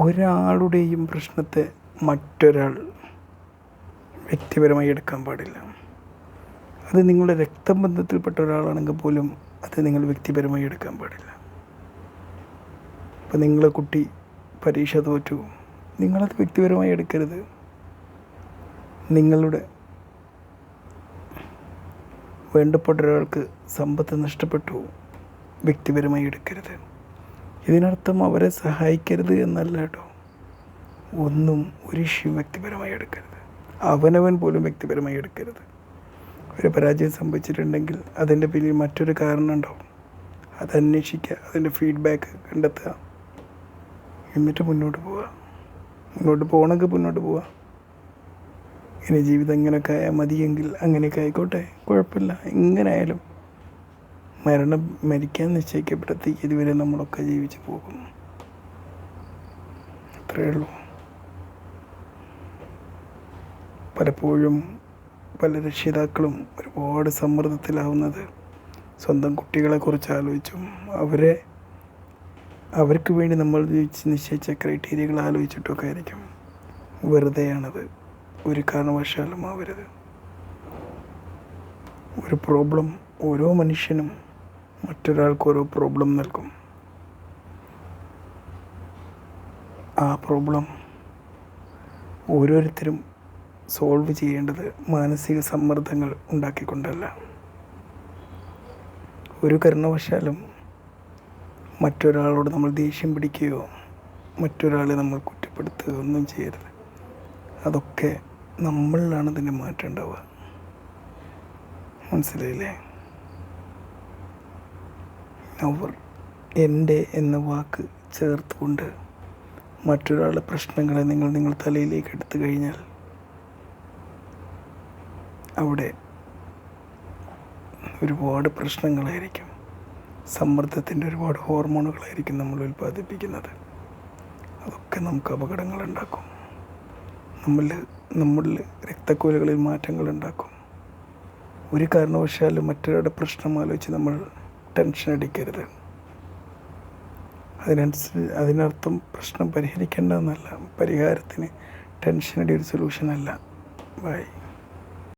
ഒരാളുടെയും പ്രശ്നത്തെ മറ്റൊരാൾ വ്യക്തിപരമായി എടുക്കാൻ പാടില്ല. അത് നിങ്ങളുടെ രക്തബന്ധത്തിൽപ്പെട്ട ഒരാളാണെങ്കിൽ പോലും അത് നിങ്ങൾ വ്യക്തിപരമായി എടുക്കാൻ പാടില്ല. ഇപ്പം നിങ്ങളെ കുട്ടി പരീക്ഷ തോറ്റു, നിങ്ങളത് വ്യക്തിപരമായി എടുക്കരുത്. നിങ്ങളുടെ വേണ്ടപ്പെട്ട ഒരാൾക്ക് സമ്പത്ത് നഷ്ടപ്പെട്ടു, വ്യക്തിപരമായി എടുക്കരുത്. ഇതിനർത്ഥം അവരെ സഹായിക്കരുത് എന്നല്ല കേട്ടോ. ഒന്നും ഒരു ഇഷ്യൂ വ്യക്തിപരമായി എടുക്കരുത്. അവനവൻ പോലും വ്യക്തിപരമായി എടുക്കരുത്. ഒരു പരാജയം സംഭവിച്ചിട്ടുണ്ടെങ്കിൽ അതിൻ്റെ പിന്നിൽ മറ്റൊരു കാരണം ഉണ്ടാവും. അത് അന്വേഷിക്കുക, അതിൻ്റെ ഫീഡ്ബാക്ക് കണ്ടെത്തുക, എന്നിട്ട് മുന്നോട്ട് പോവുക. മുന്നോട്ട് പോകണമെങ്കിൽ മുന്നോട്ട് പോവുക. ഇനി ജീവിതം ഇങ്ങനെയൊക്കെ ആയാൽ മതിയെങ്കിൽ അങ്ങനെയൊക്കെ ആയിക്കോട്ടെ, കുഴപ്പമില്ല. എങ്ങനെയായാലും മരിക്കാൻ നിശ്ചയിക്കപ്പെട്ട തീയതി വരെ നമ്മളൊക്കെ ജീവിച്ച് പോകും. അത്രയേ ഉള്ളൂ. പലപ്പോഴും പല രക്ഷിതാക്കളും ഒരുപാട് സമ്മർദ്ദത്തിലാവുന്നത് സ്വന്തം കുട്ടികളെക്കുറിച്ച് ആലോചിച്ചും അവർക്ക് വേണ്ടി നമ്മൾ നിശ്ചയിച്ച ക്രൈറ്റീരിയകൾ ആലോചിച്ചിട്ടൊക്കെ ആയിരിക്കും. വെറുതെയാണത്. ഒരു കാരണവശാലും ആവരുത്. ഒരു പ്രോബ്ലം ഓരോ മനുഷ്യനും മറ്റൊരാൾക്ക് ഓരോ പ്രോബ്ലം നൽകും. ആ പ്രോബ്ലം ഓരോരുത്തരും സോൾവ് ചെയ്യേണ്ടത് മാനസിക സമ്മർദ്ദങ്ങൾ ഉണ്ടാക്കിക്കൊണ്ടല്ല. ഒരു കാരണവശാലും മറ്റൊരാളോട് നമ്മൾ ദേഷ്യം പിടിക്കുകയോ മറ്റൊരാളെ നമ്മൾ കുറ്റപ്പെടുത്തുകയോ ഒന്നും ചെയ്യരുത്. അതൊക്കെ നമ്മളിലാണ് അതിൻ്റെ മാറ്റം ഉണ്ടാവുക. മനസ്സിലായില്ലേ? അവർ എൻ്റെ എന്ന വാക്ക് ചേർത്തുകൊണ്ട് മറ്റൊരാളുടെ പ്രശ്നങ്ങളെ നിങ്ങൾ തലയിലേക്ക് എടുത്തു കഴിഞ്ഞാൽ അവിടെ ഒരുപാട് പ്രശ്നങ്ങളായിരിക്കും. സമ്മർദ്ദത്തിൻ്റെ ഒരുപാട് ഹോർമോണുകളായിരിക്കും നമ്മൾ ഉൽപ്പാദിപ്പിക്കുന്നത്. അതൊക്കെ നമുക്ക് അപകടങ്ങളുണ്ടാക്കും. നമ്മളിൽ രക്തക്കുഴലുകളിൽ മാറ്റങ്ങളുണ്ടാക്കും. ഒരു കാരണവശാലും മറ്റൊരാളുടെ പ്രശ്നം ആലോചിച്ച് നമ്മൾ ടെൻഷൻ അടിക്കരുത്. അതിനർത്ഥം പ്രശ്നം പരിഹരിക്കേണ്ടതെന്നല്ല. പരിഹാരത്തിന് ടെൻഷനടി ഒരു സൊല്യൂഷനല്ല. ബൈ.